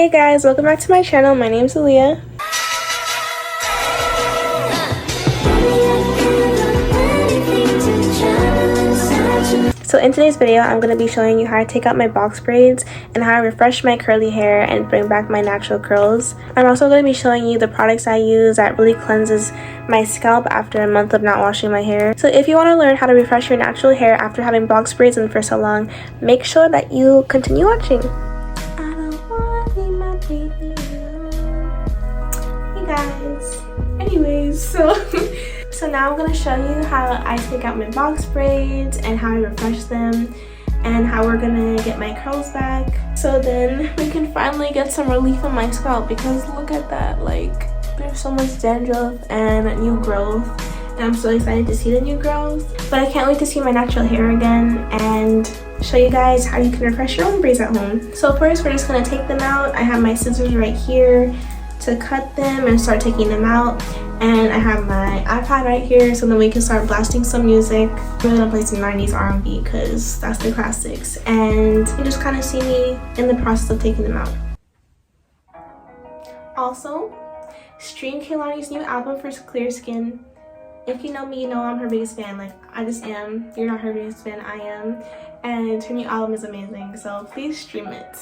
Hey guys, welcome back to my channel. My name's Aaliyah. So in today's video, I'm going to be showing you how I take out my box braids and how I refresh my curly hair and bring back my natural curls. I'm also going to be showing you the products I use that really cleanses my scalp after a month of not washing my hair. So if you want to learn how to refresh your natural hair after having box braids in for so long, make sure that you continue watching. Hey guys, anyways, so now I'm gonna show you how I take out my box braids and how I refresh them and how we're gonna get my curls back, so then we can finally get some relief on my scalp, because look at that, like there's so much dandruff and new growth, and I'm so excited to see the new growth, but I can't wait to see my natural hair again and show you guys how you can refresh your own braids at home. So first we're just gonna take them out. I have my scissors right here to cut them and start taking them out, and I have my iPad right here so then we can start blasting some music. We're gonna play some 90s R&B because that's the classics, and you just kind of see me in the process of taking them out. Also, stream Kehlani's new album for clear skin. If you know me, you know I'm her biggest fan. Like, I just am. You're not her biggest fan, I am. And her new album is amazing, so please stream it.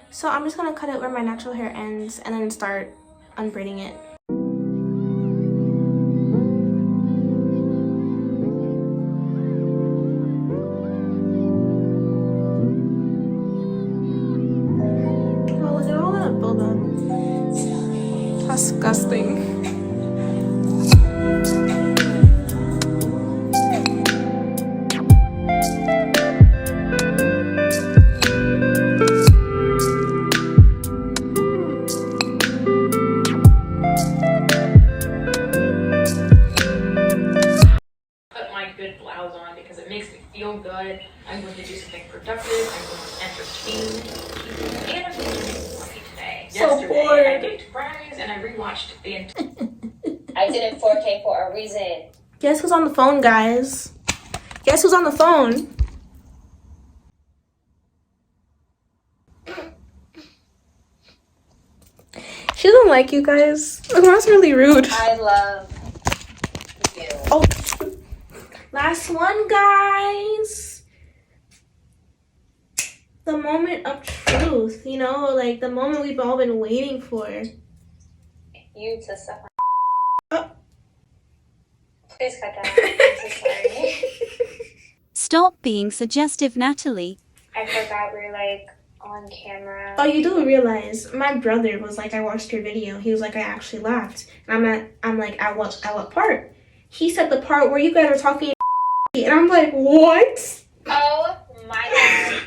So I'm just gonna cut it where my natural hair ends and then start unbraiding it. Oh, look at all that buildup. Disgusting. Because it makes me feel good. I'm going to do something productive. I'm going to entertain people, and I'm going to make money today. So bored. I baked brownies and I rewatched the I did it 4K for a reason. Guess who's on the phone, guys? Guess who's on the phone? She doesn't like you guys. That's really rude. I love you. Oh. Last one, guys. The moment of truth, you know, like the moment we've all been waiting for. You to suffer. Oh. Please cut that. I'm so sorry. Stop being suggestive, Natalie. I forgot we're like on camera. Oh, you do realize my brother was like, I watched your video. He was like, I actually laughed. And I'm like, at what part? He said the part where you guys are talking. And I'm like, what? Oh my god.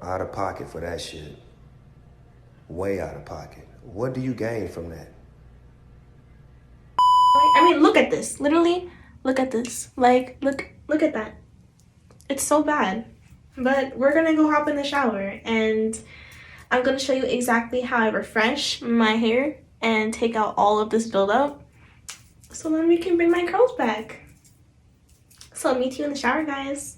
Out of pocket for that shit. Way out of pocket. What do you gain from that? I mean, look at this. Literally, look at this. Like, look at that. It's so bad. But we're gonna go hop in the shower and I'm gonna show you exactly how I refresh my hair and take out all of this buildup, so then we can bring my curls back. So I'll meet you in the shower, guys.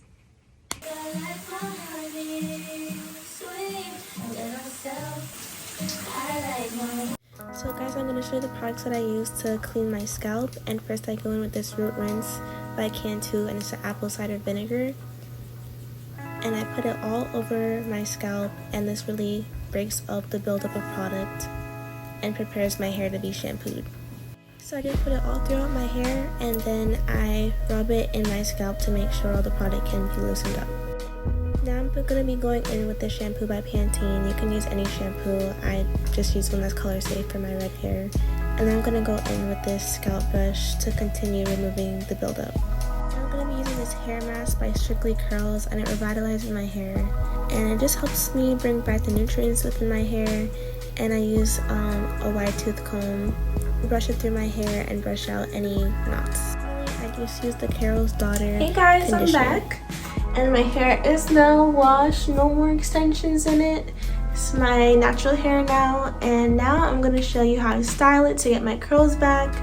So guys, I'm going to show you the products that I use to clean my scalp. And first I go in with this root rinse by Cantu, and it's an apple cider vinegar. And I put it all over my scalp, and this really breaks up the buildup of product and prepares my hair to be shampooed. So I just put it all throughout my hair, and then I rub it in my scalp to make sure all the product can be loosened up. Now I'm going to be going in with the shampoo by Pantene. You can use any shampoo. I just use one that's color safe for my red hair. And then I'm going to go in with this scalp brush to continue removing the buildup. So I'm going to be using this hair mask by Strictly Curls, and it revitalizes my hair. And it just helps me bring back the nutrients within my hair. And I use a wide tooth comb, brush it through my hair, and brush out any knots. I just use the Carol's Daughter. Hey guys, I'm back. And my hair is now washed, no more extensions in it. It's my natural hair now, and now I'm going to show you how to style it to get my curls back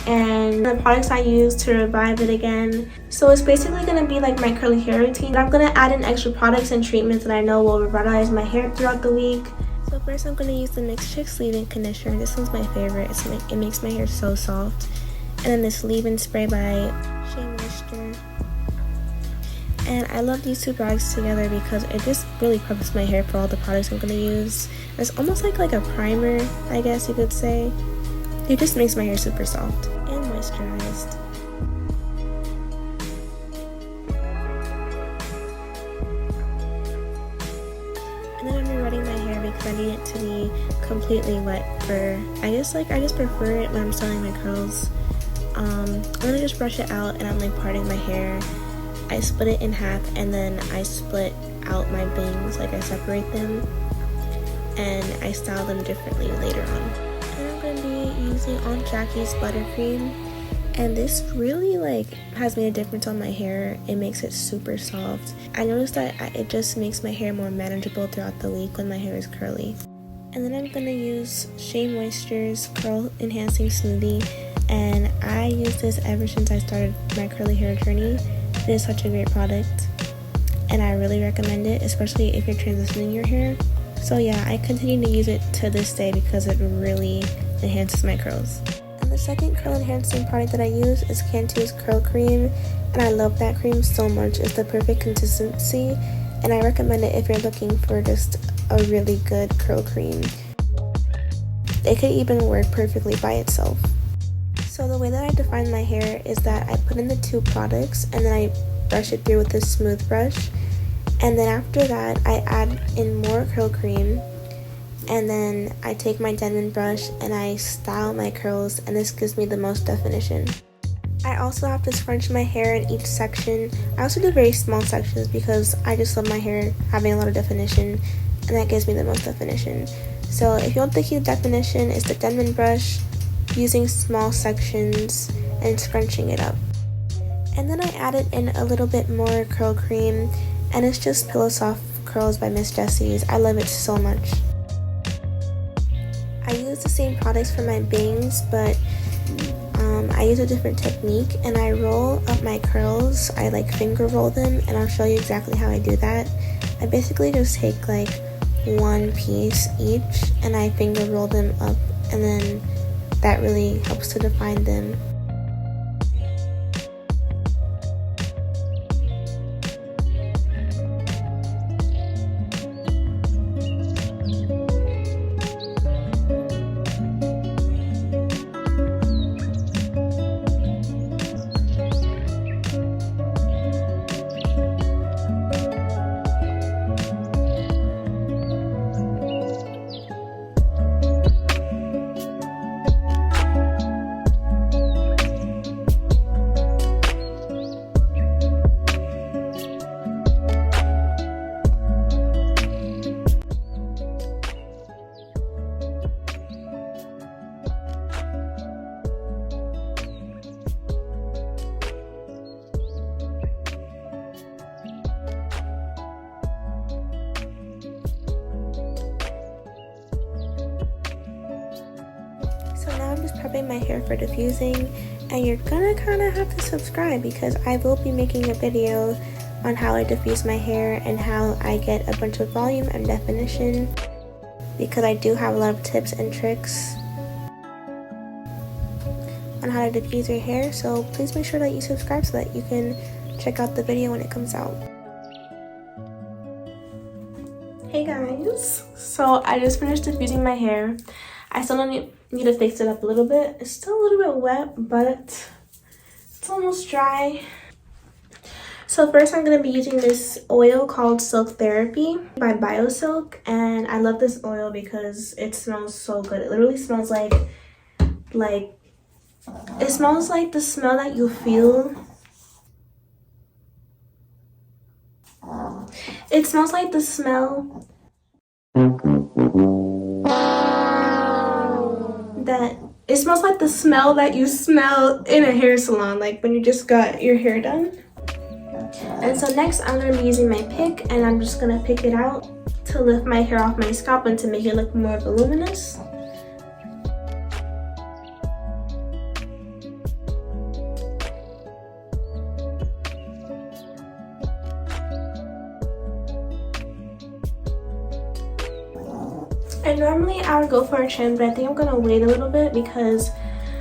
and the products I use to revive it again. So it's basically going to be like my curly hair routine. I'm going to add in extra products and treatments that I know will revitalize my hair throughout the week. So first I'm going to use the NYX Chicks leave-in conditioner. This one's my favorite. It makes my hair so soft. And then this leave-in spray by Shea Moisture. And I love these two products together because it just really preps my hair for all the products I'm going to use. It's almost like a primer, I guess you could say. It just makes my hair super soft and moisturized. And then I'm rewetting my hair because I need it to be completely wet for, I just prefer it when I'm styling my curls. I'm gonna just brush it out and I'm like parting my hair. I split it in half and then I split out my bangs, like I separate them, and I style them differently later on. And I'm going to be using Aunt Jackie's buttercream, and this really like has made a difference on my hair. It makes it super soft. I noticed that it just makes my hair more manageable throughout the week when my hair is curly. And then I'm going to use Shea Moisture's Curl Enhancing Smoothie, and I use this ever since I started my curly hair journey. It is such a great product and I really recommend it, especially if you're transitioning your hair. So yeah, I continue to use it to this day because it really enhances my curls. And the second curl enhancing product that I use is Cantu's Curl Cream, and I love that cream so much. It's the perfect consistency and I recommend it if you're looking for just a really good curl cream. It could even work perfectly by itself. So the way that I define my hair is that I put in the two products and then I brush it through with a smooth brush, and then after that I add in more curl cream, and then I take my Denman brush and I style my curls, and this gives me the most definition. I also have to scrunch my hair in each section. I also do very small sections because I just love my hair having a lot of definition, and that gives me the most definition. So if you want the cute definition, it's the Denman brush, using small sections and scrunching it up. And then I added in a little bit more curl cream, and it's just Pillow Soft Curls by Miss Jessie's. I love it so much. I use the same products for my bangs, but I use a different technique, and I roll up my curls. I like finger roll them, and I'll show you exactly how I do that. I basically just take like one piece each and I finger roll them up, and then that really helps to define them. So now I'm just prepping my hair for diffusing, and you're gonna kind of have to subscribe because I will be making a video on how I diffuse my hair and how I get a bunch of volume and definition, because I do have a lot of tips and tricks on how to diffuse your hair. So please make sure that you subscribe so that you can check out the video when it comes out. Hey guys, so I just finished diffusing my hair. I still need to fix it up a little bit. It's still a little bit wet, but it's almost dry. So first I'm going to be using this oil called Silk Therapy by BioSilk, and I love this oil because it smells so good. It literally smells like it smells like the smell that you feel. It smells like the smell that you smell in a hair salon, like when you just got your hair done. And so next I'm going to be using my pick, and I'm just going to pick it out to lift my hair off my scalp and to make it look more voluminous. And normally I would go for a trim, but I think I'm gonna wait a little bit because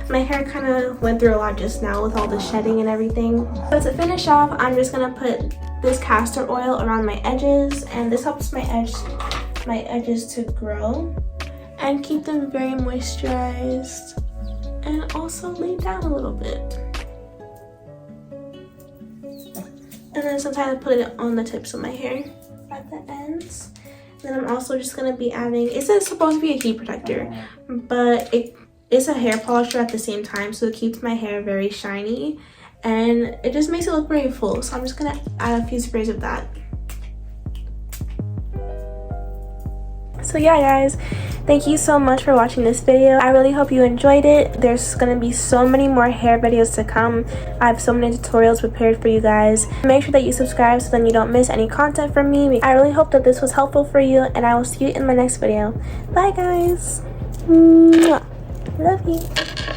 my hair kind of went through a lot just now with all the shedding and everything. So to finish off, I'm just gonna put this castor oil around my edges, and this helps my edges to grow and keep them very moisturized, and also lay down a little bit. And then sometimes I put it on the tips of my hair at the ends. Then I'm also just gonna be adding, it's supposed to be a heat protector, but it's a hair polisher at the same time, so it keeps my hair very shiny and it just makes it look very full. So I'm just gonna add a few sprays of that. So yeah guys, thank you so much for watching this video. I really hope you enjoyed it. There's gonna be so many more hair videos to come. I have so many tutorials prepared for you guys. Make sure that you subscribe so then you don't miss any content from me. I really hope that this was helpful for you, and I will see you in my next video. Bye guys. Mwah. Love you.